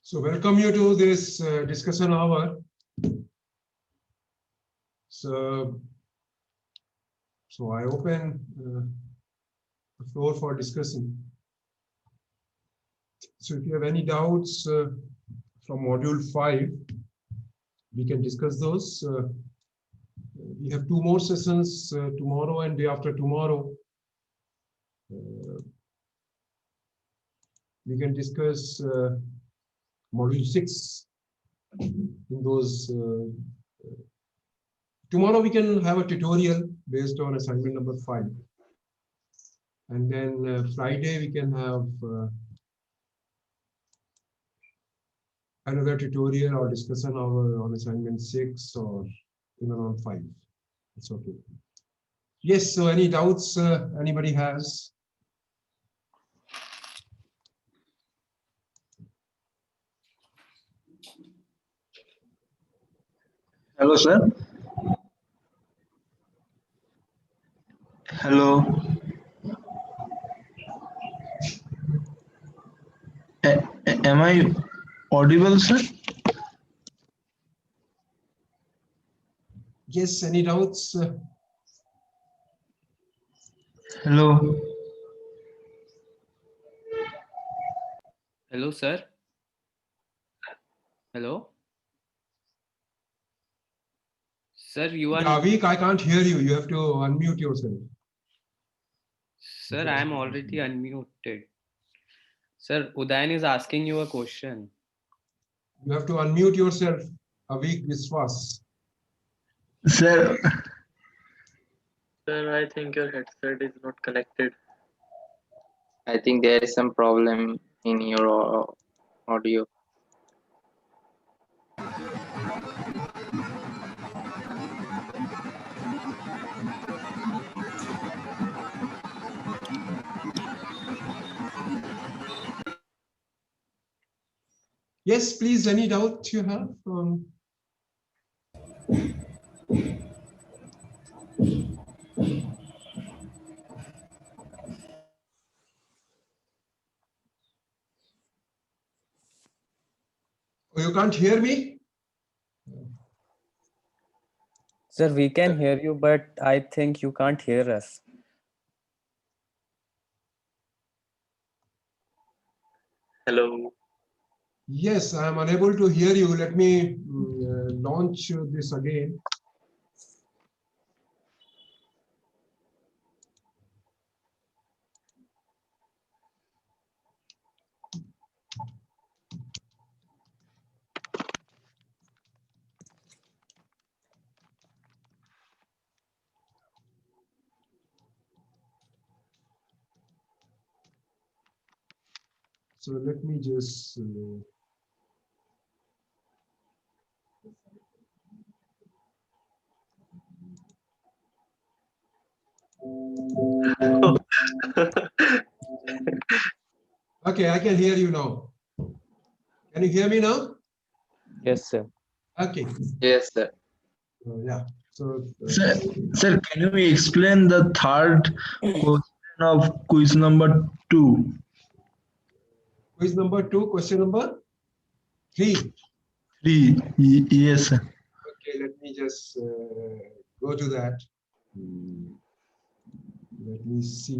So welcome you to this discussion hour. So I open the floor for discussion. So if you have any doubts from module 5, we can discuss those. We have 2 more sessions tomorrow and day after tomorrow. We can discuss module 6 in those. Tomorrow we can have a tutorial based on assignment number 5. And then Friday we can have another tutorial or discussion on assignment 6 or even on 5. It's okay. Yes, so any doubts anybody has? Hello, sir. Hello. Am I audible, sir? Yes, any doubts? Hello. Hello, sir. Hello. Sir, you are. Avik, I can't hear you. You have to unmute yourself. Sir, I am already unmuted. Sir, Udayan is asking you a question. You have to unmute yourself, Avik Viswas. Sir. Sir, I think your headset is not connected. I think there is some problem in your audio. Yes, please, any doubt you have? Oh, you can't hear me? Sir, we can hear you, but I think you can't hear us. Hello. Yes, I am unable to hear you. Let me launch this again. So let me just okay, I can hear you now. Can you hear me now? Yes, sir. Okay. Yes, sir. Yeah. So Sir, can you explain the third question of quiz number 2? quiz number 2, question number 3. 3. Yes, sir. Okay, let me just go to that. Let me see.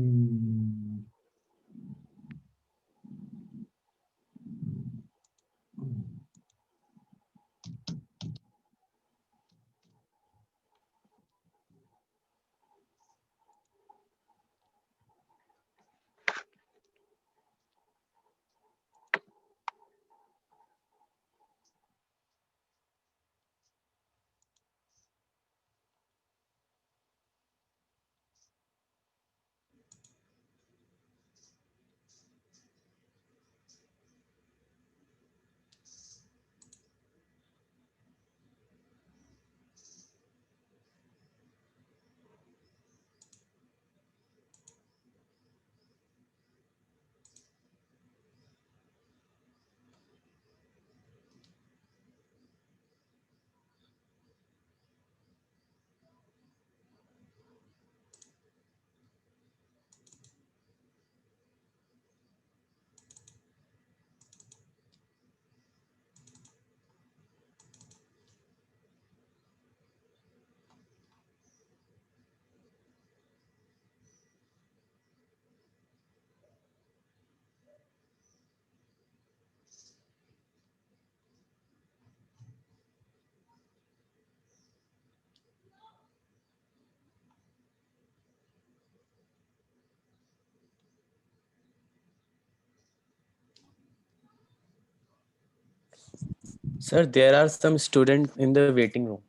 Sir, there are some students in the waiting room.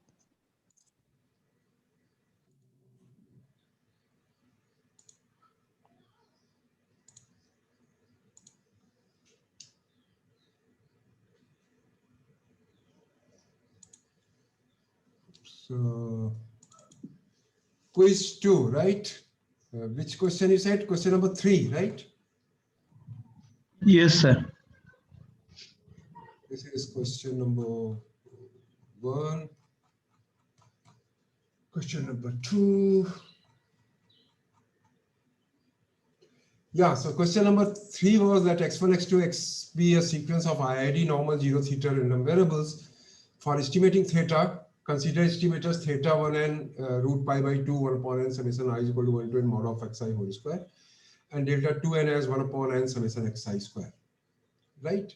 So, quiz 2, right? Which question you said? Question number 3, right? Yes, sir. This is question number 1. Question number 2. Yeah, so question number 3 was that x1, x2, x be a sequence of IID, normal, 0, theta, random variables. For estimating theta, consider estimators theta 1 and root pi by 2, 1 upon n summation I is equal to 1 to n mod of xi whole square, and delta 2n as 1 upon n summation xi square, right?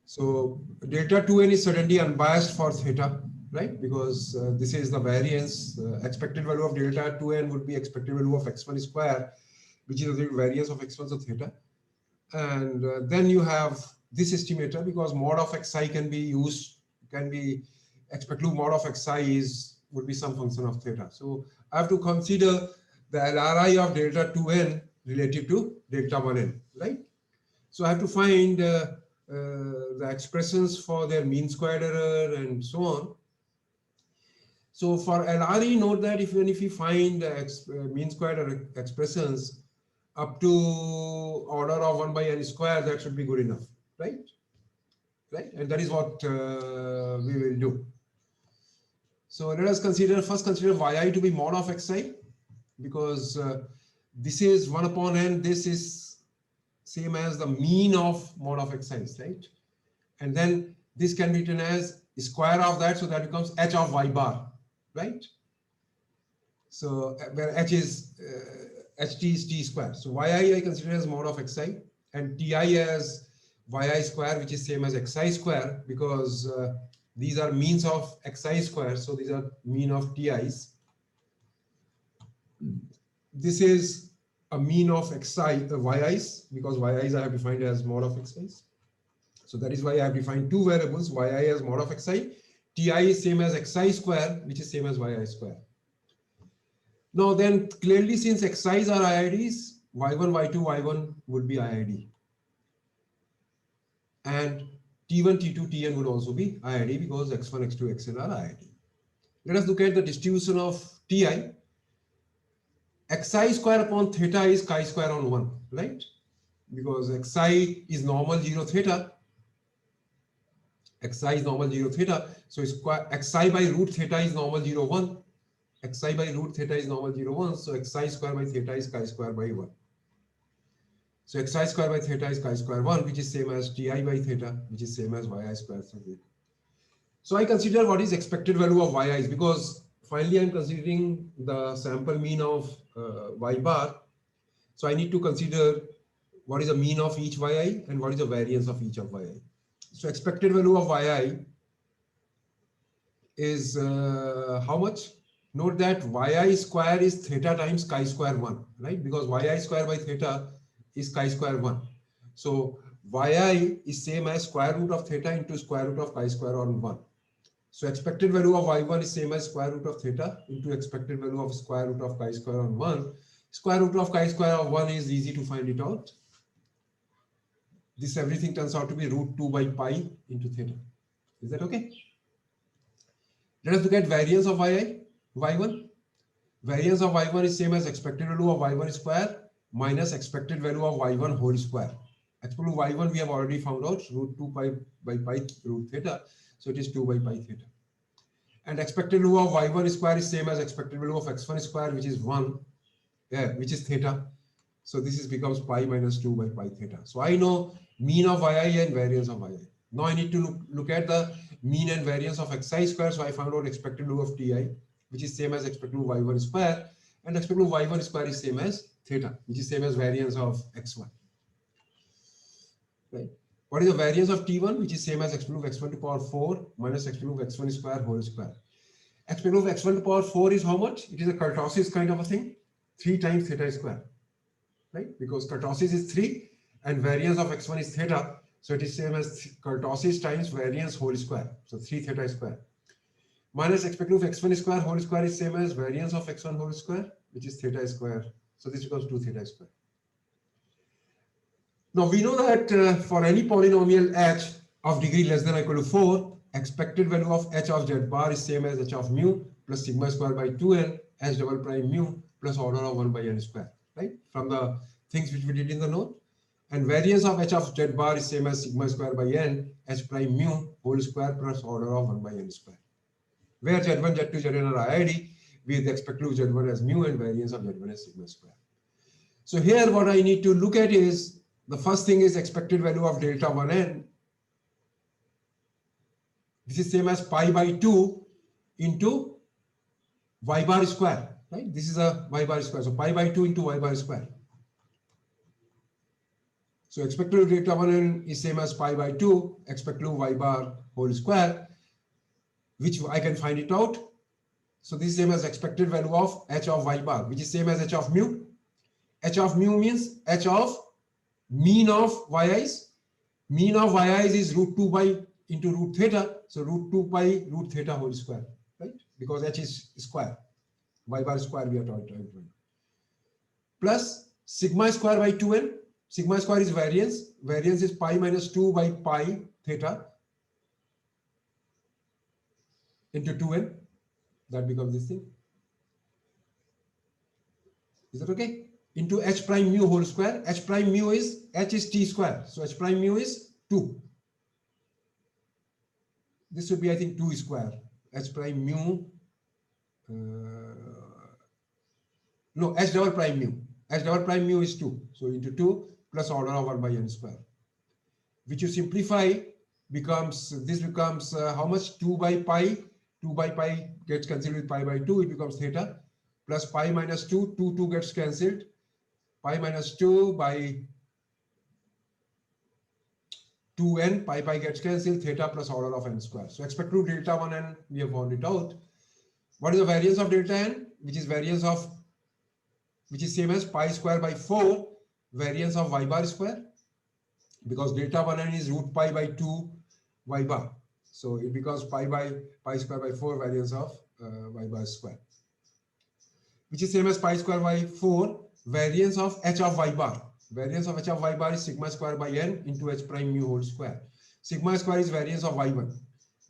So delta 2n is certainly unbiased for theta, right? Because this is the variance, expected value of delta 2n would be expected value of x1 square, which is the variance of x1 of theta. And then you have this estimator, because mod of xi can be used, can be expected mod of xi would be some function of theta. So I have to consider the LRI of delta 2n relative to delta 1n, right? So I have to find the expressions for their mean squared error and so on. So for LRE, note that even if you find mean squared error expressions up to order of 1 by n square, that should be good enough, right? Right, and that is what we will do. So let us first consider yi to be mod of xi, because this is 1 upon n, this is same as the mean of mod of xi, right? And then this can be written as square of that, so that becomes h of y bar, right? So where h is ht is t square. So yi I consider as mod of xi, and ti as yi square, which is same as xi square, because these are means of xi square, so these are mean of ti's. This is a mean of xi, yi's, because yi's I have defined as mod of xi's. So that is why I have defined two variables, yi as mod of xi, ti is same as xi square, which is same as yi square. Now then, clearly since xi's are IIDs, y1, y2, y1 would be IID. And t1, t2, tn would also be IID, because x1, x2, xn are IID. Let us look at the distribution of ti. Xi square upon theta is chi square on 1, right? Because xi is normal 0 theta. Xi is normal 0 theta. So xi by root theta is normal 0, 1. Xi by root theta is normal 0, 1. So xi square by theta is chi square by 1. So xi square by theta is chi square 1, which is same as ti by theta, which is same as yi square theta. So I consider what is expected value of yi's, because finally I'm considering the sample mean of y bar. So I need to consider what is the mean of each yi and what is the variance of each of yi. So expected value of yi is how much? Note that yi square is theta times chi square 1, right? Because yi square by theta is chi square 1. So yi is same as square root of theta into square root of chi square on 1. So expected value of y1 is same as square root of theta into expected value of square root of chi square on 1. Square root of chi square of 1 is easy to find it out. This everything turns out to be root 2 by pi into theta. Is that okay? Let us look at variance of y1. Variance of y1 is same as expected value of y1 square minus expected value of y1 whole square. Expected value of y1 we have already found out, root 2 pi by pi root theta. So it is 2 by pi theta. And expected value of y1 square is same as expected value of x1 square, which is 1, which is theta. So this becomes pi minus 2 by pi theta. So I know mean of yi and variance of yi. Now I need to look at the mean and variance of xi square. So I found out expected value of ti, which is same as expected value of y1 square. And expected value of y1 square is same as theta, which is same as variance of x1. Right. What is the variance of t1, which is same as expected value of x1 to power 4 minus expected value of x1 square whole square. Expected value of x1 to power 4 is how much? It is a kurtosis kind of a thing, 3 times theta square, right? Because kurtosis is 3 and variance of x1 is theta. So it is same as kurtosis times variance whole square. So 3 theta square. Minus expected of x1 square whole square is same as variance of x1 whole square, which is theta square. So this becomes 2 theta square. Now we know that for any polynomial h of degree less than or equal to 4, expected value of h of z bar is same as h of mu plus sigma square by 2n h double prime mu plus order of 1 by n square, right? From the things which we did in the note. And variance of h of z bar is same as sigma square by n h prime mu whole square plus order of 1 by n square. Where z1, z2, zn are IID, with expected value z1 as mu and variance of z1 as sigma square. So here what I need to look at is, the first thing is expected value of delta 1n. This is same as pi by 2 into y bar square, right? This is a y bar square. So pi by 2 into y bar square. So expected delta 1n is same as pi by 2 expected y bar whole square, which I can find it out. So this is same as expected value of h of y bar, which is same as h of mu. H of mu means h of mean of yi's. Mean of yi's is root 2 pi into root theta. So root 2 pi root theta whole square, right? Because h is square. Y bar square we are talking about. Plus sigma square by 2n. Sigma square is variance. Variance is pi minus 2 by pi theta into 2n. That becomes this thing. Is that okay? Into h prime mu whole square. H prime mu is, h is t square. So h prime mu is 2. This would be, I think, 2 square. H prime mu. No, h double prime mu. H double prime mu is 2. So into 2 plus order of 1 by n square. Which you simplify becomes, this becomes how much? 2 by pi. 2 by pi gets cancelled with pi by 2. It becomes theta. Plus pi minus 2. 2 gets cancelled. Pi minus 2 by 2n, pi gets cancelled, theta plus order of n square. So expected delta 1n, we have found it out. What is the variance of delta n? Which is variance of, which is same as pi square by 4, variance of y bar square. Because delta 1n is root pi by 2 y bar. So it becomes pi square by 4 variance of y bar square. Which is same as pi square by 4 variance of h of y bar. Variance of h of y bar is sigma square by n into h prime mu whole square. Sigma square is variance of y1.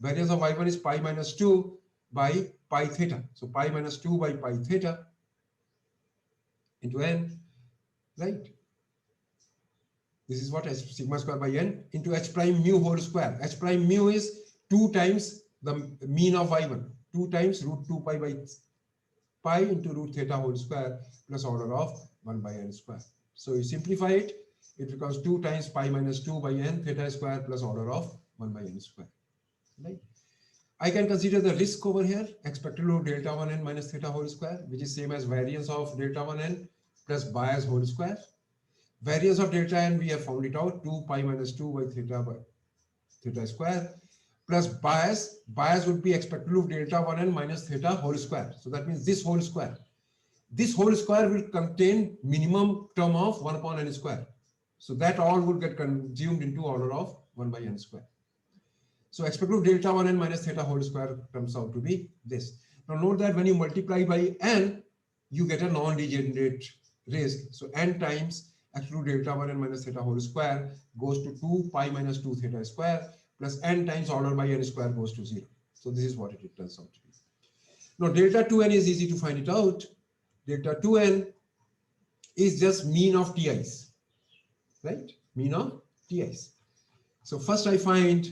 Variance of y1 is pi minus 2 by pi theta. So pi minus 2 by pi theta into n, right? This is what h sigma square by n into h prime mu whole square. H prime mu is 2 times the mean of y1. 2 times root 2 pi by pi into root theta whole square plus order of 1 by n square. So you simplify it, it becomes 2 times pi minus 2 by n theta square plus order of 1 by n square. Right? I can consider the risk over here, expected value delta 1n minus theta whole square, which is same as variance of delta 1n plus bias whole square. Variance of delta n, we have found it out, 2 pi minus 2 by theta square. Plus bias would be expected value delta 1n minus theta whole square. So that means this whole square. This whole square will contain minimum term of 1 upon n square. So that all would get consumed into order of 1 by n square. So expected delta 1n minus theta whole square comes out to be this. Now note that when you multiply by n, you get a non-degenerate risk. So n times expected delta 1n minus theta whole square goes to 2 pi minus 2 theta square plus n times order by n square goes to 0. So this is what it turns out to be. Now delta 2n is easy to find it out. Delta 2n is just mean of TIs, right? Mean of TIs. So first I find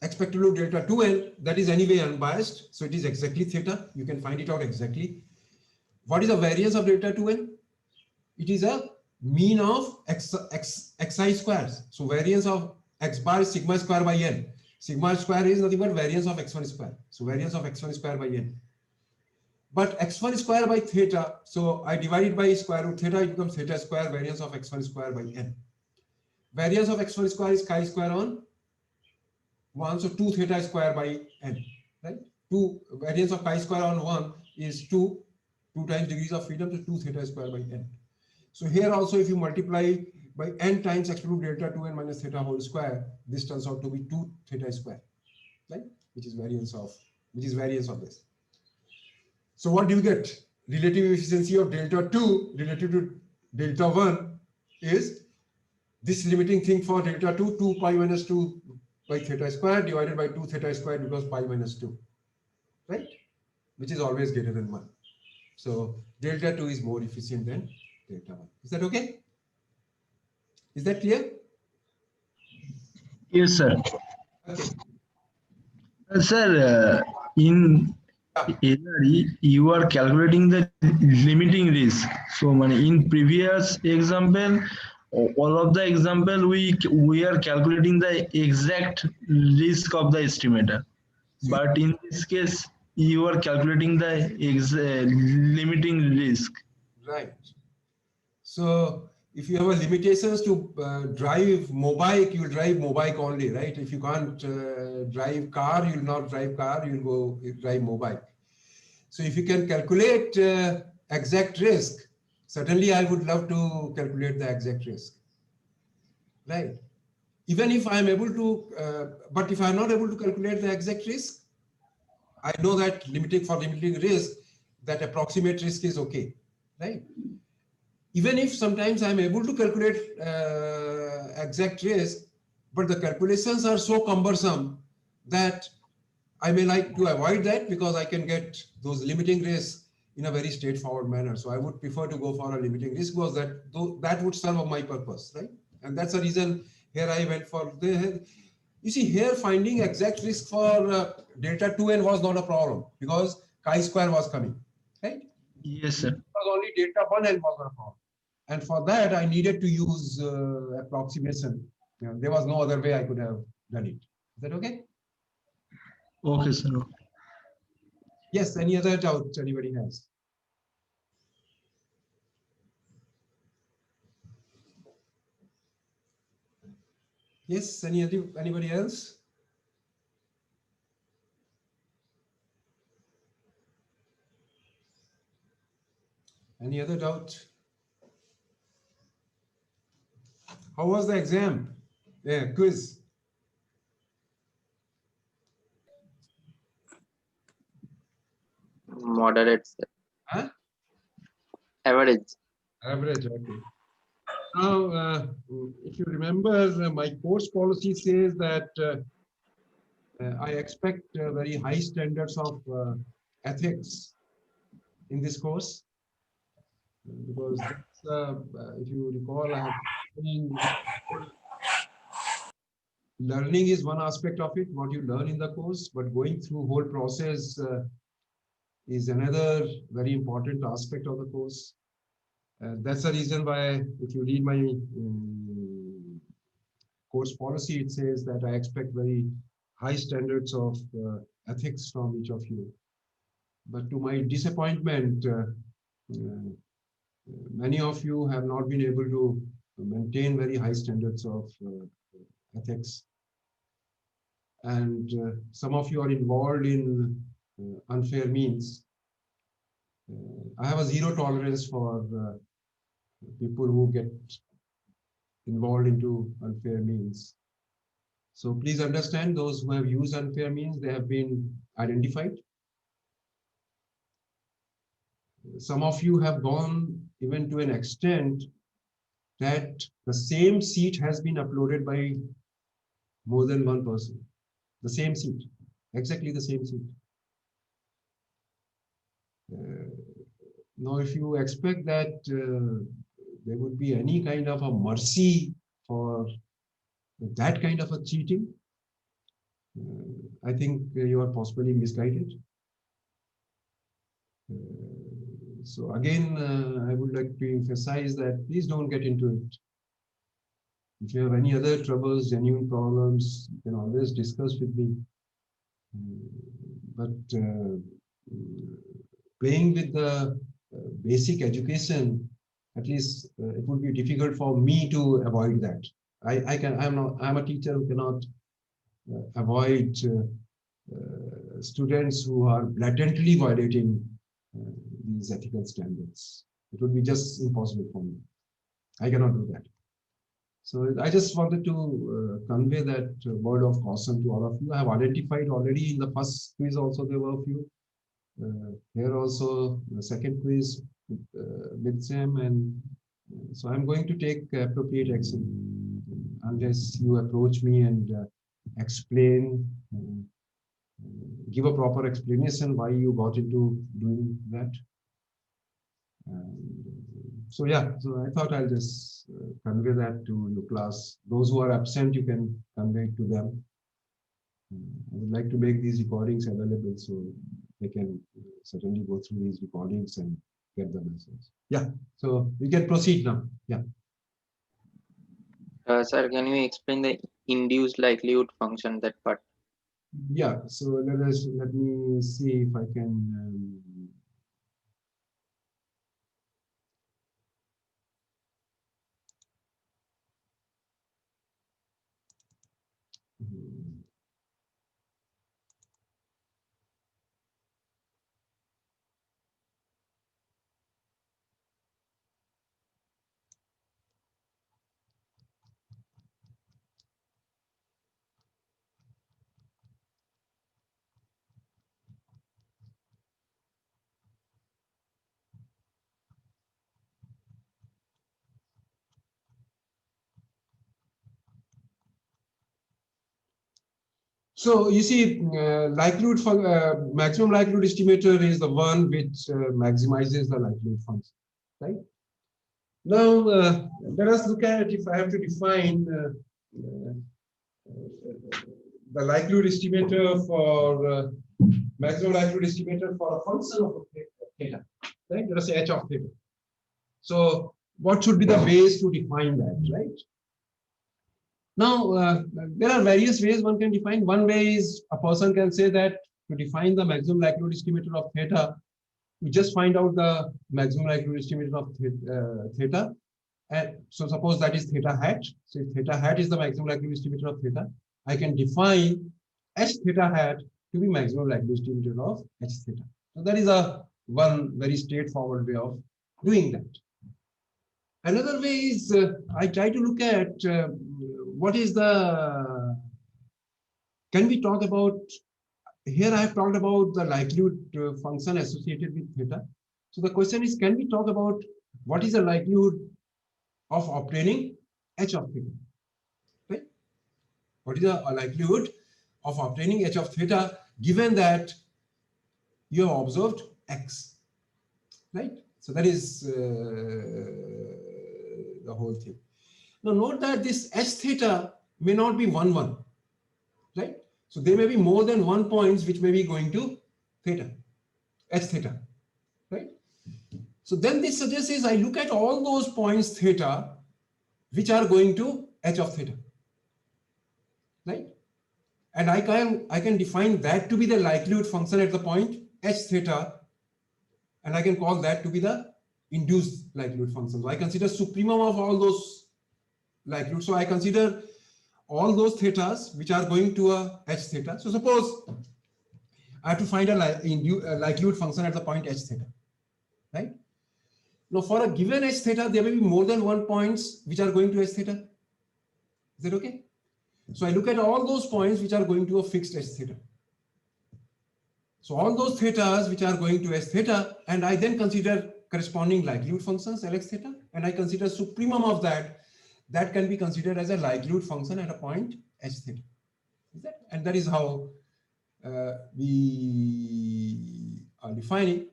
expected value delta 2n, that is anyway unbiased. So it is exactly theta. You can find it out exactly. What is the variance of delta 2n? It is a mean of xi squares. So variance of x bar is sigma square by n. Sigma square is nothing but variance of x1 square. So variance of x1 square by n. But x1 square by theta, so I divide it by square root theta, it becomes theta square, variance of x1 square by n. Variance of x1 square is chi square on 1, so 2 theta square by n, right? 2 variance of chi square on 1 is 2 times degrees of freedom, so 2 theta square by n. So here also if you multiply by n times exclude delta 2n minus theta whole square, this turns out to be 2 theta square, right? Which is variance of this. So what do you get? Relative efficiency of delta 2 relative to delta 1 is this limiting thing for delta 2, 2 pi minus 2 by theta square divided by 2 theta square because pi minus 2, right? Which is always greater than 1. So delta 2 is more efficient than delta 1. Is that okay? Is that clear? Yes, sir. Okay. Sir, in LRE, you are calculating the limiting risk. So, in previous example, all of the example we are calculating the exact risk of the estimator. But in this case, you are calculating the limiting risk. Right. So if you have a limitations to drive Mobike, you will drive Mobike only, right? If you can't drive car, you will not drive car, you will go drive Mobike. So if you can calculate exact risk, certainly I would love to calculate the exact risk, right? Even if I am able to, but if I am not able to calculate the exact risk, I know that limiting risk, that approximate risk is okay, right? Even if sometimes I'm able to calculate exact risk, but the calculations are so cumbersome that I may like to avoid that because I can get those limiting risks in a very straightforward manner. So I would prefer to go for a limiting risk because that would serve my purpose, right? And that's the reason here I went for the. You see, here finding exact risk for delta 2n was not a problem because chi-square was coming, right? Yes, sir. It was only delta 1n was not a problem. And for that, I needed to use approximation. You know, there was no other way I could have done it. Is that okay? Okay, sir. Yes, any other doubts anybody has? Yes, anybody else? Any other doubt? How was the exam? Yeah, quiz. Moderate, sir. Huh? Average. Average, okay. Now, if you remember, my course policy says that I expect very high standards of ethics in this course. Because that's, if you recall, I have been learning is one aspect of it, what you learn in the course, but going through whole process is another very important aspect of the course. That's the reason why, if you read my course policy, it says that I expect very high standards of ethics from each of you. But to my disappointment, many of you have not been able to maintain very high standards of ethics. And some of you are involved in unfair means. I have a zero tolerance for people who get involved into unfair means. So please understand, those who have used unfair means, they have been identified. Some of you have gone even to an extent that the same seat has been uploaded by more than one person. The same seat, exactly the same seat. Now, if you expect that there would be any kind of a mercy for that kind of a cheating, I think you are possibly misguided. So again, I would like to emphasize that please don't get into it. If you have any other troubles, genuine problems, you can always discuss with me. But playing with the basic education, at least it would be difficult for me to avoid that. I'm a teacher who cannot avoid students who are blatantly violating these ethical standards. It would be just impossible for me. I cannot do that. So I just wanted to convey that word of caution to all of you. I have identified already in the first quiz also there were a few. Here also the second quiz with Sam, and so I'm going to take appropriate action unless you approach me and explain, give a proper explanation why you got into doing that. So yeah, so I thought I'll just convey that to your class. Those who are absent, you can convey it to them. I would like to make these recordings available so they can certainly go through these recordings and get the message. Yeah, so we can proceed now. Yeah. Sir, can you explain the induced likelihood function, that part? Yeah, so let me see if I can. So you see, likelihood for maximum likelihood estimator is the one which maximizes the likelihood function, right? Now let us look at, if I have to define the likelihood estimator for maximum likelihood estimator for a function of theta, right? Let us say h of theta. So what should be the ways to define that, right? Now, there are various ways one can define. One way is a person can say that to define the maximum likelihood estimator of theta, we just find out the maximum likelihood estimator of theta. And so suppose that is theta hat. So if theta hat is the maximum likelihood estimator of theta, I can define h theta hat to be maximum likelihood estimator of h theta. So that is a one very straightforward way of doing that. Another way is I try to look at what is the, can we talk about, here I have talked about the likelihood function associated with theta. So the question is, can we talk about what is the likelihood of obtaining h of theta, right? What is the likelihood of obtaining h of theta given that you have observed x, right? So that is the whole thing. Now note that this h theta may not be 1, 1, right? So there may be more than one points which may be going to theta, h theta, right? So then this suggests is I look at all those points theta which are going to h of theta, right? And I can define that to be the likelihood function at the point h theta, and I can call that to be the induced likelihood function. So I consider supremum of all those likelihood. So I consider all those thetas which are going to a h theta. So suppose I have to find a likelihood function at the point h theta, right? Now for a given h theta, there may be more than one points which are going to h theta. Is that okay? So I look at all those points which are going to a fixed h theta. So all those thetas which are going to h theta, and I then consider corresponding likelihood functions Lx theta, and I consider supremum of that can be considered as a likelihood function at a point h theta. Is that? And that is how we are defining.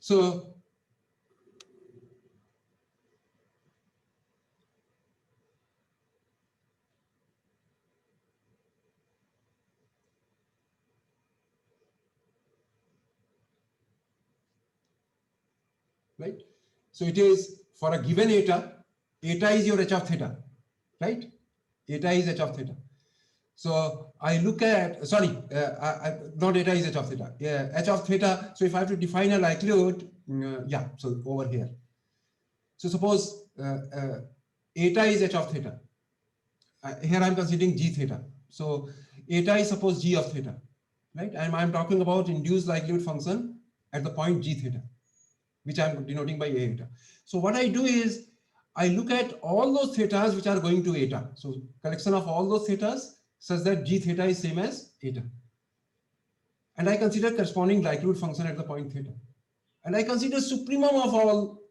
So right? So it is for a given eta, eta is your h of theta, right? Eta is h of theta. So I look at, sorry, not eta is h of theta, yeah, h of theta. So if I have to define a likelihood, yeah, so over here. So suppose eta is h of theta. Here I'm considering g theta. So eta is suppose g of theta, right? And I'm talking about induced likelihood function at the point g theta, which I'm denoting by a eta. So what I do is I look at all those thetas which are going to eta. So collection of all those thetas such that g theta is same as eta. And I consider corresponding likelihood function at the point theta. And I consider supremum of all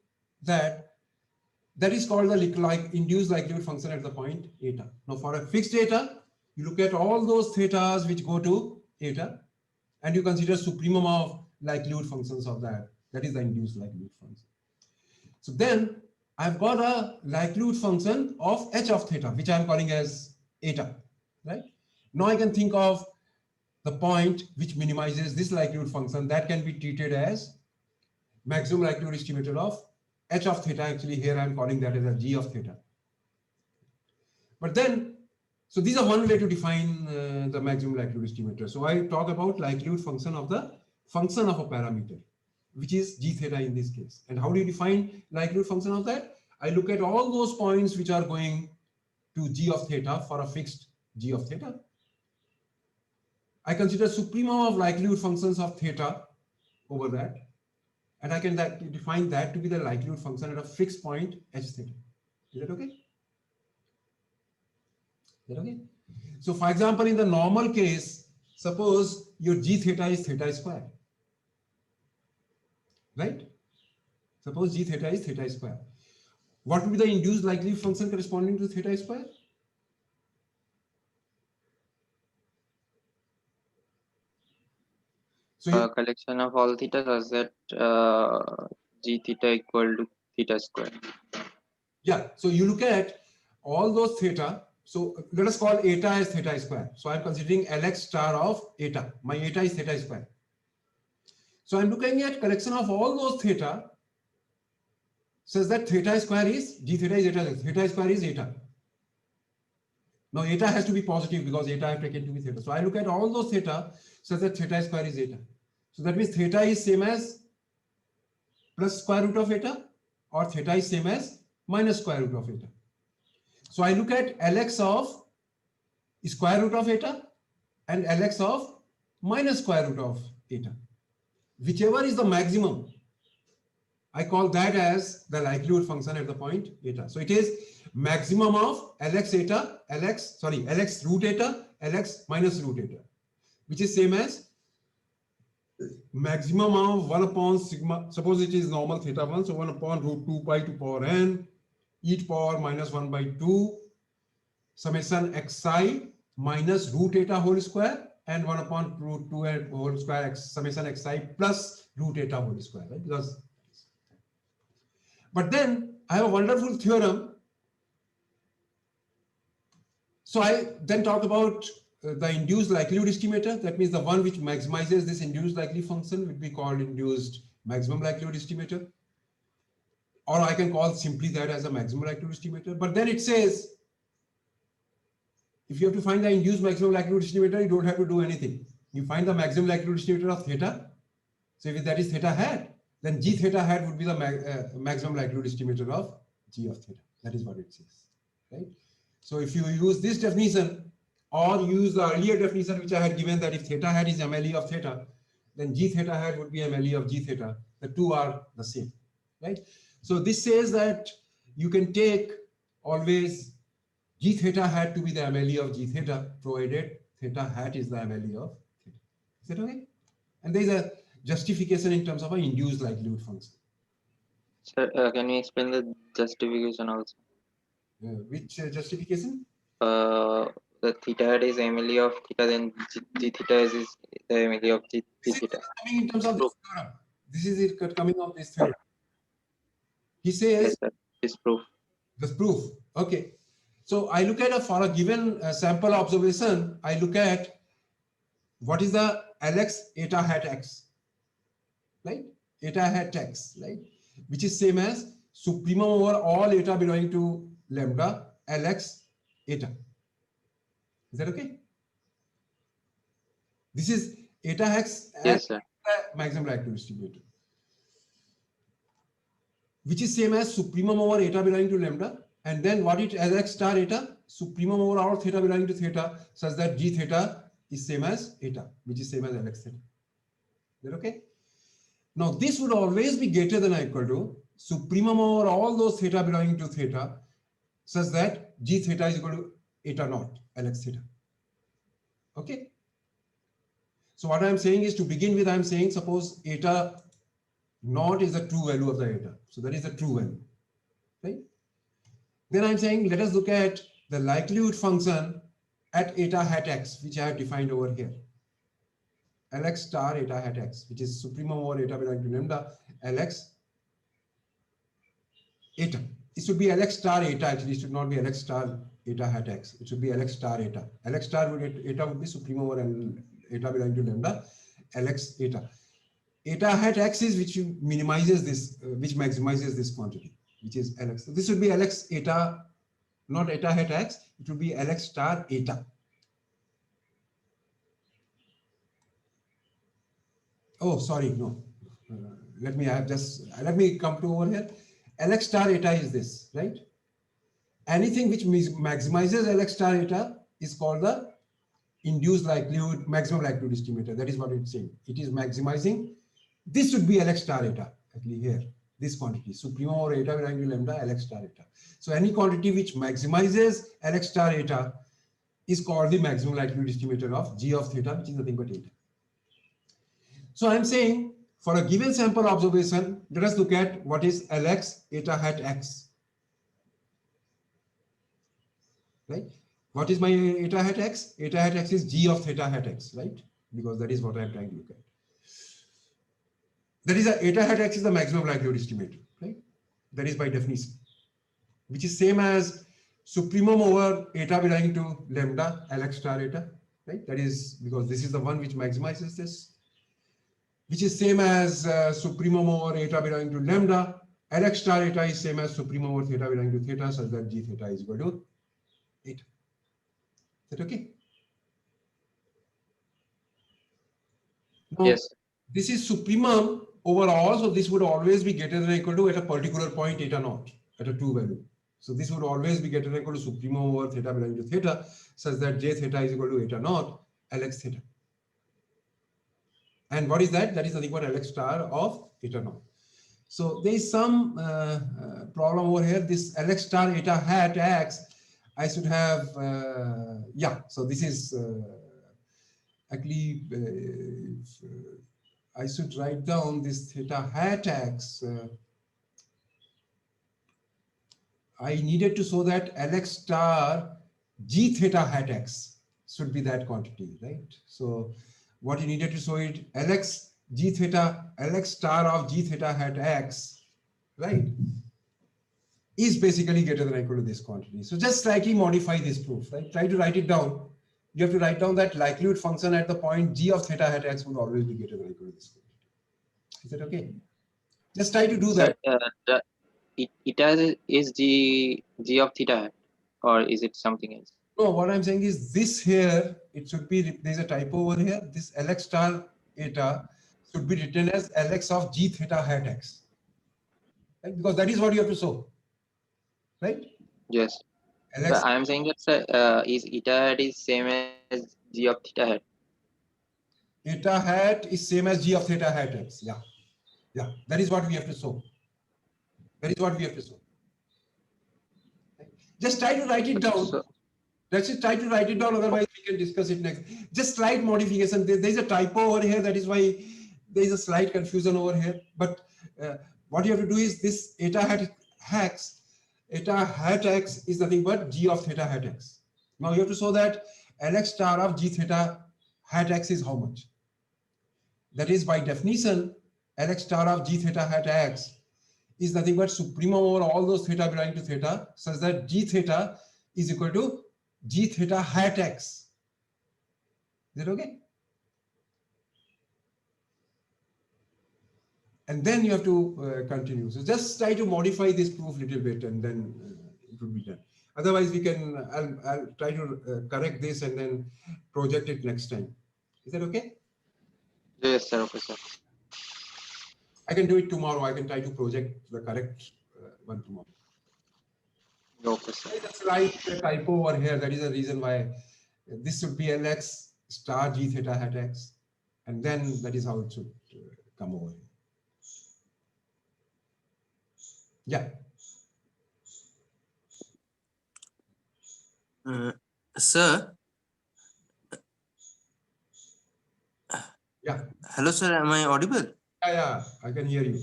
that, that is called the induced likelihood function at the point eta. Now for a fixed eta, you look at all those thetas which go to eta, and you consider supremum of likelihood functions of that. That is the induced likelihood function. So then I've got a likelihood function of h of theta, which I'm calling as eta, right? Now I can think of the point which minimizes this likelihood function that can be treated as maximum likelihood estimator of h of theta. Actually here I'm calling that as a g of theta. But then, so these are one way to define the maximum likelihood estimator. So I talk about likelihood function of the function of a parameter, which is g theta in this case. And how do you define likelihood function of that? I look at all those points which are going to g of theta for a fixed g of theta. I consider supremum of likelihood functions of theta over that. And I can define that to be the likelihood function at a fixed point h theta. Is that okay? Is that okay? So for example, in the normal case, suppose your g theta is theta square. Right? Suppose g theta is theta square. What would be the induced likelihood function corresponding to theta square? So Collection of all theta such that g theta equal to theta square. yeah, so you look at all those theta. So let us call eta as theta square. So I'm considering Lx star of eta. My eta is theta square. So I'm looking at collection of all those theta says that theta square is g theta is eta. Theta square is eta. Now eta has to be positive because eta I have taken to be theta. So I look at all those theta says that theta square is eta. So that means theta is same as plus square root of eta, or theta is same as minus square root of eta. So I look at Lx of square root of eta and Lx of minus square root of eta. Whichever is the maximum, I call that as the likelihood function at the point eta. So it is maximum of Lx eta, Lx root eta, Lx minus root eta, which is same as maximum of 1 upon sigma. Suppose it is normal theta 1, so 1 upon root 2 pi to power n e to power minus 1 by 2 summation xi minus root eta whole square and 1 upon root 2 and whole square summation xi plus root eta whole square, right? Because, but then I have a wonderful theorem. So I then talk about the induced likelihood estimator. That means the one which maximizes this induced likelihood function would be called induced maximum likelihood estimator. Or I can call simply that as a maximum likelihood estimator. But then it says, if you have to find the induced maximum likelihood estimator, you don't have to do anything. You find the maximum likelihood estimator of theta. So if that is theta hat, then g theta hat would be the maximum likelihood estimator of g of theta. That is what it says, right? So if you use this definition or use the earlier definition which I had given, that if theta hat is MLE of theta, then g theta hat would be MLE of g theta. The two are the same, right? So this says that you can take always g theta hat to be the MLE of g theta, provided theta hat is the MLE of theta. Is that okay? And there is a justification in terms of an induced likelihood function. Sir, can you explain the justification also? Which justification? The theta hat is MLE of theta, then g theta is the MLE of g theta. Coming in terms of this theorem. This is it coming of this theorem. He says, Yes, sir. This proof. this proof. Okay. So I look at for a given sample observation, I look at what is the Lx eta hat x, right? Eta hat x, right? Which is same as supremum over all eta belonging to lambda Lx eta. Is that okay? This is eta x Yes, sir. maximum likelihood estimator, which is same as supremum over eta belonging to lambda, and then what it Lx star eta, supremum over all theta belonging to theta, such that g theta is same as eta, which is same as Lx theta. Is that okay? Now this would always be greater than or equal to supremum over all those theta belonging to theta, such that g theta is equal to eta naught Lx theta. Okay. So what I am saying is, to begin with, I am saying suppose eta naught is the true value of the eta. So that is the true value, right? Then I am saying let us look at the likelihood function at eta hat x, which I have defined over here. Lx star eta hat x, which is supremum over eta belonging to lambda Lx eta. It should be Lx star eta, actually it should not be Lx star eta hat x. It should be Lx star eta. Lx star would eta would be supremum over eta belonging to lambda Lx eta. Eta hat x is which minimizes this, which maximizes this quantity, which is Lx. So this would be Lx eta, not eta hat x. It would be Lx star eta. Oh, sorry, no. Let me come to over here. Lx star eta is this, right? Anything which maximizes Lx star eta is called the induced likelihood, maximum likelihood estimator. That is what it's saying. It is maximizing. This should be Lx star eta, actually here, this quantity, supremum over eta belonging to lambda Lx star eta. So any quantity which maximizes Lx star eta is called the maximum likelihood estimator of g of theta, which is nothing but eta. So I'm saying for a given sample observation, let us look at what is Lx eta hat x. Right? What is my eta hat x? Eta hat x is g of theta hat x, right? Because that is what I'm trying to look at. That is a eta hat x is the maximum likelihood estimator, right? That is by definition, which is same as supremum over eta belonging to lambda Lx star eta, right? That is because this is the one which maximizes this, which is same as supremum over eta belonging to lambda. Lx star eta is same as supremum over theta belonging to theta, such that g theta is equal to eta. Is that okay? Now, Yes. this is supremum over all, so this would always be greater than or equal to at a particular point eta naught, at a true value. So this would always be greater than or equal to supremum over theta belonging to theta, such that j theta is equal to eta naught Lx theta. And what is that? That is nothing but Lx star of eta naught. So there is some problem over here. This Lx star eta hat x, I should have, yeah. So this is actually, I should write down this theta hat x. I needed to show that Lx star g theta hat x should be that quantity, right? So what you needed to show it, Lx g theta, Lx star of g theta hat x, right, is basically greater than or equal to this quantity. So just slightly modify this proof, right? Try to write it down. You have to write down that likelihood function at the point g of theta hat x would always be greater than or equal to this quantity. Is that okay? Just try to do that. Eta is g of theta hat, or is it something else? No, what I'm saying is this here, it should be, there's a typo over here. This Lx star eta should be written as Lx of g theta hat x, right? Because that is what you have to show, right? Yes. Lx, But I am saying that is eta hat is same as g of theta hat. eta hat is same as g of theta hat x. Yeah, yeah, that is what we have to show. That is what we have to show. Just try to write it down. So, Let's just try to write it down, otherwise we can discuss it next. Just slight modification. There is a typo over here. That is why there is a slight confusion over here. But what you have to do is this eta hat x is nothing but g of theta hat x. Now you have to show that Lx star of g theta hat x is how much? That is by definition, Lx star of g theta hat x is nothing but supremum over all those theta belonging to theta, such that g theta is equal to g theta hat x. Is that okay? And then you have to continue. So just try to modify this proof a little bit, and then it will be done. Otherwise, we can. I'll try to correct this and then project it next time. Is that okay? yes, sir. Okay, sir. I can do it tomorrow. I can try to project the correct one tomorrow. Okay, sir. That's right. The typo over here. That is the reason why this should be Lx star g theta hat x, and then that is how it should come over here. Yeah. Sir, Yeah. hello, sir. Am I audible? Yeah, I can hear you.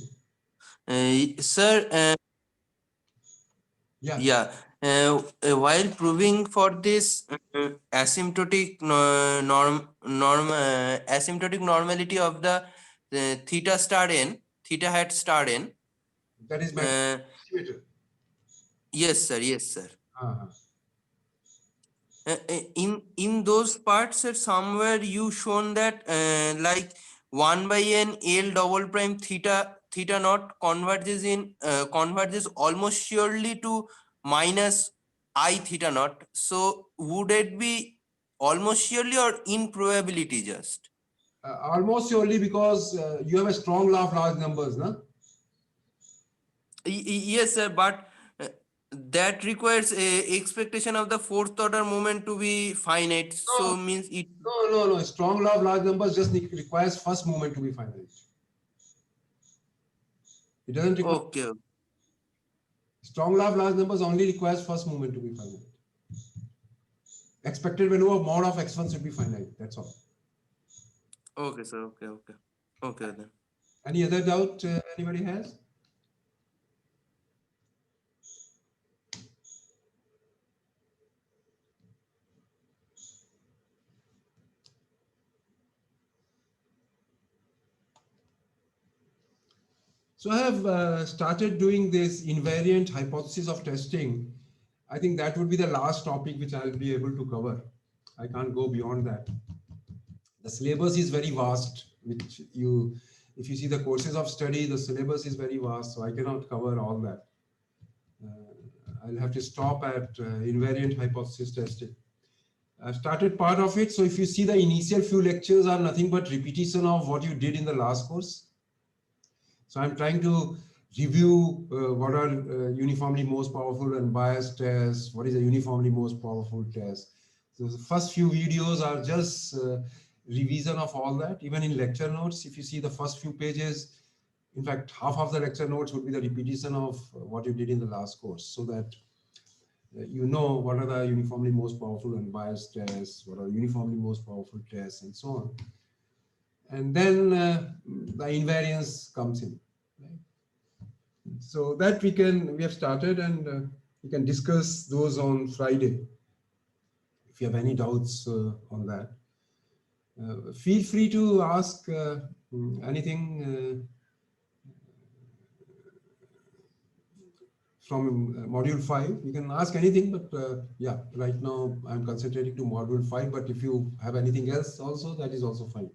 Sir, Yeah. yeah. While proving for this asymptotic asymptotic normality of the theta star n, theta hat star n. That is my estimator. Yes, sir. Yes, sir. Uh-huh. In those parts, somewhere you shown that like 1 by n L double prime theta naught converges almost surely to minus I theta naught. So would it be almost surely or in probability just? Almost surely, because you have a strong law of large numbers, no? Yes, sir, but that requires a expectation of the fourth order moment to be finite. So means it. No. Strong law of large numbers just requires first movement to be finite. It doesn't require. Okay. Strong law of large numbers only requires first movement to be finite. Expected value of mod of x1 should be finite. That's all. Okay, sir. Okay then. Any other doubt anybody has? So I have started doing this invariant hypothesis of testing. I think that would be the last topic which I'll be able to cover. I can't go beyond that. The syllabus is very vast, which if you see the courses of study, the syllabus is very vast, so I cannot cover all that. I'll have to stop at invariant hypothesis testing. I've started part of it, so if you see the initial few lectures are nothing but repetition of what you did in the last course. So I'm trying to review what are uniformly most powerful and biased tests, what is a uniformly most powerful test. So the first few videos are just revision of all that. Even in lecture notes, if you see the first few pages, in fact, half of the lecture notes would be the repetition of what you did in the last course, so that you know what are the uniformly most powerful and biased tests, what are uniformly most powerful tests, and so on. And then the invariance comes in. Right? So that we have started, and we can discuss those on Friday. If you have any doubts on that, feel free to ask anything from module 5. You can ask anything, but yeah, right now I'm concentrating to module 5, but if you have anything else also, that is also fine.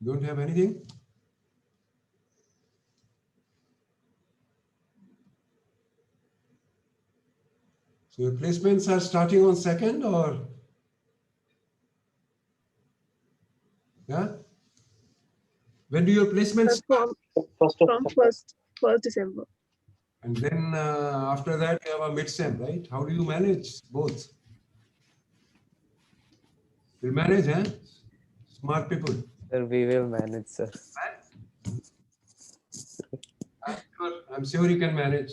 Don't have anything? So your placements are starting on 2nd, or? Yeah? When do your placements start? From 1st December. And then after that, you have a mid-sem, right? How do you manage both? You'll manage, huh? Smart people. Sir, we will manage, sir. I'm sure you can manage.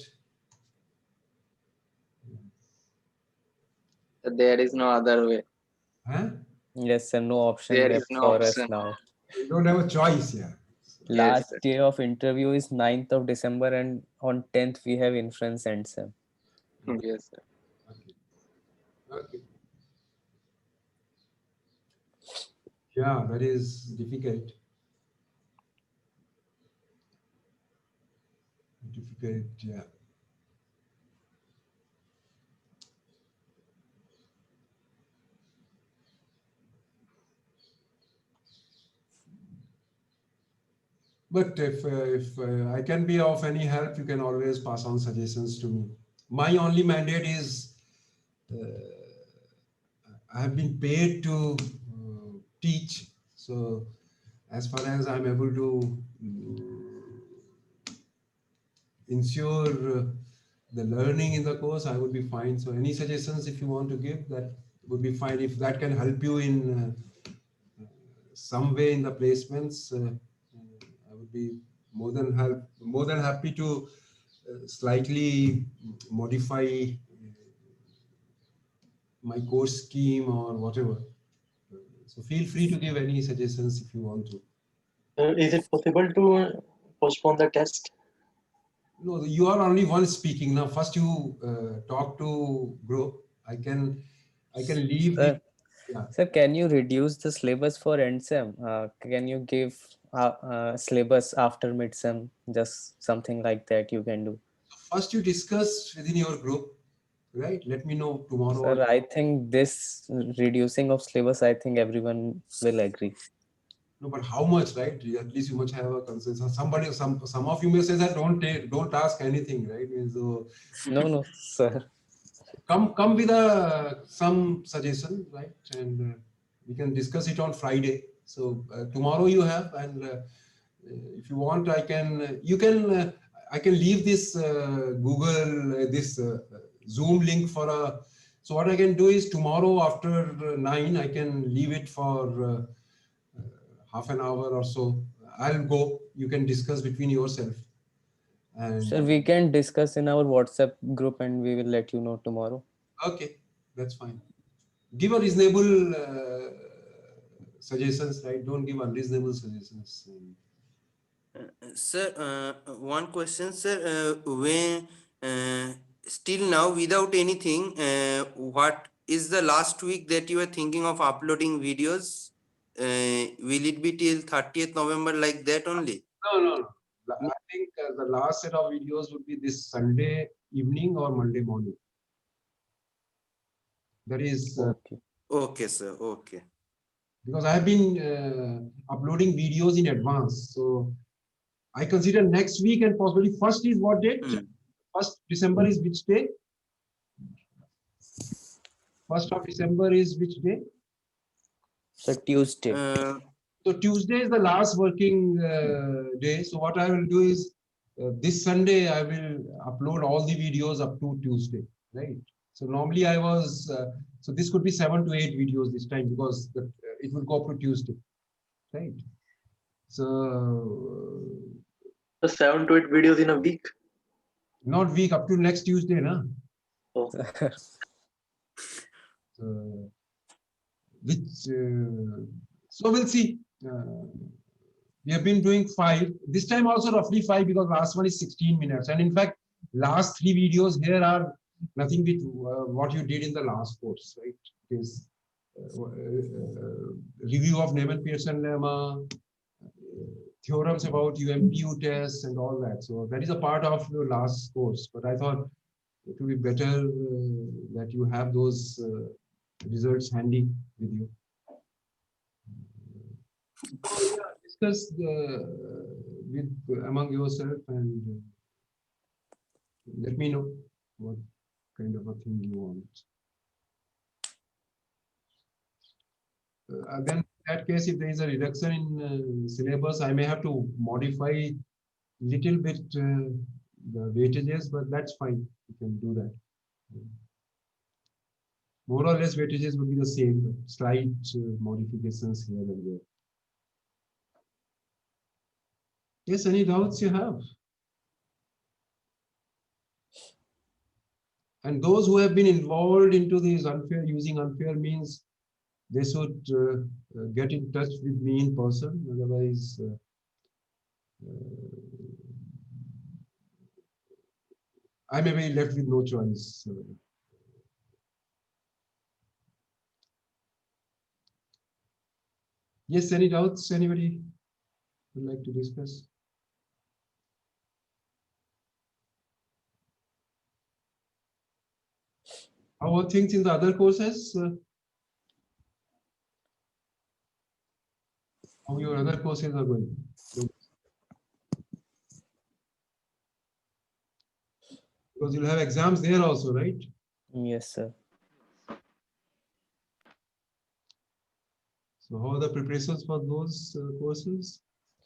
There is no other way. Huh? Yes, sir. No option There left is no for us option. now. You don't have a choice here. Last sir. day of interview is 9th of December, and on 10th we have inference and sem. Yes, sir. Okay. Yeah, that is difficult. Difficult, yeah. But if I can be of any help, you can always pass on suggestions to me. My only mandate is I have been paid to teach. So as far as I'm able to ensure the learning in the course, I would be fine. So any suggestions if you want to give, that would be fine. If that can help you in some way in the placements, I would be more than happy to slightly modify my course scheme or whatever. So feel free to give any suggestions if you want to. Is it possible to postpone the test? No, you are only one speaking now. First, you talk to group. I can leave. Sir, Yeah. sir, can you reduce the syllabus for end-sem? Can you give syllabus after mid-sem? Just something like that you can do. First, you discuss within your group, right? Let me know tomorrow. Sir, I think this reducing of syllabus, I think everyone will agree. No, but how much, right? At least you must have a consensus. Some of you may say that don't ask anything, right? So No, sir. come with some suggestion, right? And we can discuss it on Friday. So tomorrow you have, and if you want, I can leave this Google this Zoom link for a. So what I can do is tomorrow after 9, I can leave it for half an hour or so. I'll go. You can discuss between yourself. And Sir, we can discuss in our WhatsApp group and we will let you know tomorrow. okay, that's fine. Give a reasonable suggestions, right? Don't give unreasonable suggestions. Sir, one question, sir. When still now, without anything, what is the last week that you are thinking of uploading videos? Will it be till 30th November like that only? No. I think the last set of videos would be this Sunday evening or Monday morning. That is Okay. Okay, sir. Okay. because I have been uploading videos in advance. So I consider next week and possibly first is what date? 1st December is which day? 1st of December is which day? So Tuesday. So Tuesday is the last working day. So what I will do is this Sunday I will upload all the videos up to Tuesday, right? So normally I was so this could be 7 to 8 videos this time because it will go up to Tuesday, right? So So 7 to 8 videos in a week? not week, up to next Tuesday, na? Oh. So, which so we'll see. We have been doing 5 this time also roughly 5 because last one is 16 minutes, and in fact last 3 videos here are nothing with what you did in the last course, right? It is review of Neyman-Pearson lemma, theorems about UMPU tests and all that. So that is a part of your last course, but I thought it would be better that you have those results handy with you. Discuss with among yourself and let me know what kind of a thing you want. Then in that case, if there is a reduction in syllabus, I may have to modify little bit the weightages, but that's fine. You can do that. More or less weightages would be the same, but slight modifications here and there. Yes, any doubts you have? And those who have been involved into these using unfair means, they should get in touch with me in person. Otherwise, I may be left with no choice. Yes, any doubts? Anybody would like to discuss? How are things in the other courses? How your other courses are going? Because you'll have exams there also, right? Yes, sir. So how are the preparations for those courses?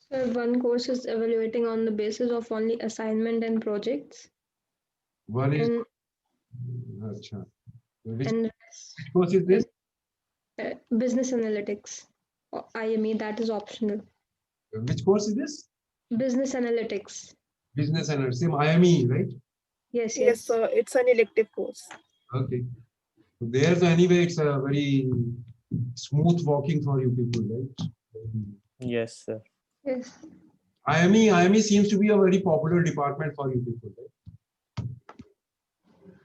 So one course is evaluating on the basis of only assignment and projects, One is and Acha. Which and course is this? business analytics, or IME, that is optional. Which course is this? Business analytics. Business analytics. Same IME, right? Yes, Yes, yes. sir. It's an elective course. Okay. So there's anyway, it's a very smooth walking for you people, right? Yes, sir. Yes. IME seems to be a very popular department for you people, right?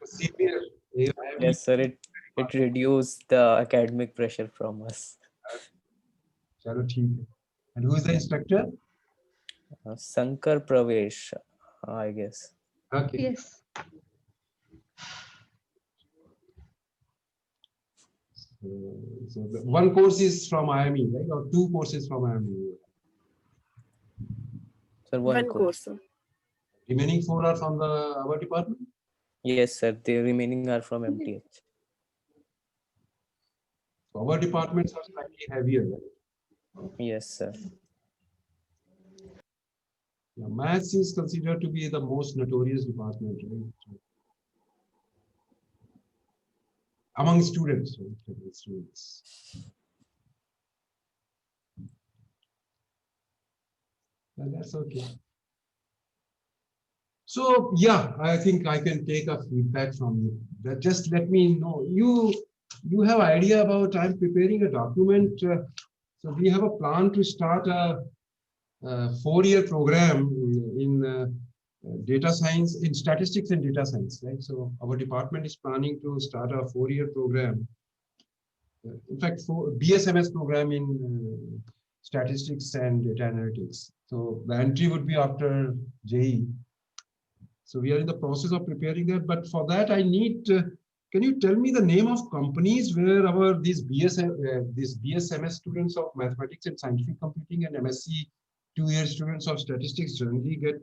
Senior, IME. Yes, sir. It reduced the academic pressure from us. Chalo, theek hai. And who is the instructor? Sankar Pravesh, I guess. Okay. Yes. So the one course is from IME, right? Or two courses from IME. Sir, One one course. course, sir. Remaining four are from our department. Yes, sir. The remaining are from MTH. So our departments are slightly heavier, right? Yes, sir. Yeah, maths is considered to be the most notorious department, right? Among students, right? Students. Well, that's okay. So yeah, I think I can take a feedback from you. That just let me know. You have idea about I'm preparing a document. So we have a plan to start a 4-year program in data science, in statistics and data science, right? So our department is planning to start a 4-year program. In fact, for BSMS program in statistics and data analytics. So the entry would be after JEE. So we are in the process of preparing that. But for that, I need. Can you tell me the name of companies where these BSMS students of mathematics and scientific computing and MSc 2-year students of statistics generally get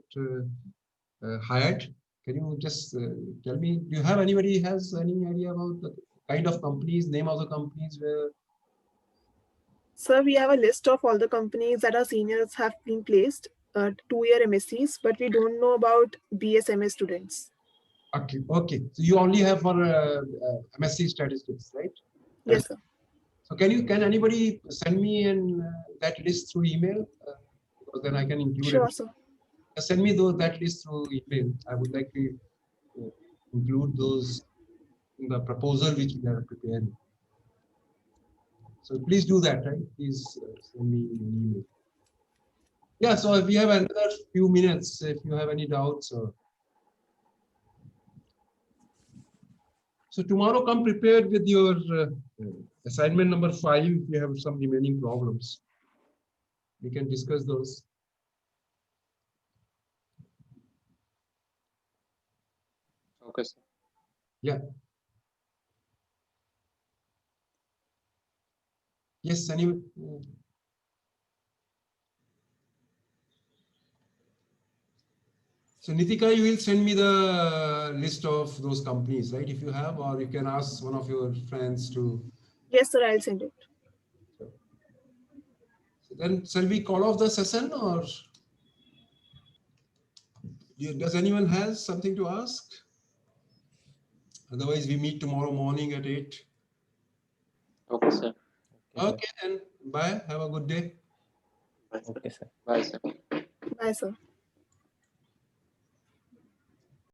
hired? Can you just tell me? Do you have anybody has any idea about the kind of companies, name of the companies where? Sir, we have a list of all the companies that our seniors have been placed, 2-year MSCs, but we don't know about BSMS students. Okay, okay. So you only have for MSc statistics, right? Yes, sir. So can anybody send me that list through email? Because then I can include Sure, it. sir. Send me that list through email. I would like to include those in the proposal which we are preparing. So please do that, right? Please send me an email. Yeah, so if we have another few minutes, if you have any doubts. So tomorrow come prepared with your assignment number 5 if you have some remaining problems. We can discuss those. Okay, sir. Yeah. Yes, anyway. So Nitika, you will send me the list of those companies, right? If you have, or you can ask one of your friends to. Yes, sir, I'll send it. So then shall we call off the session, or does anyone has something to ask? Otherwise, we meet tomorrow morning at 8. Okay, sir. Okay, then bye. Have a good day. Bye, sir. Okay, sir. Bye, sir. Bye, sir.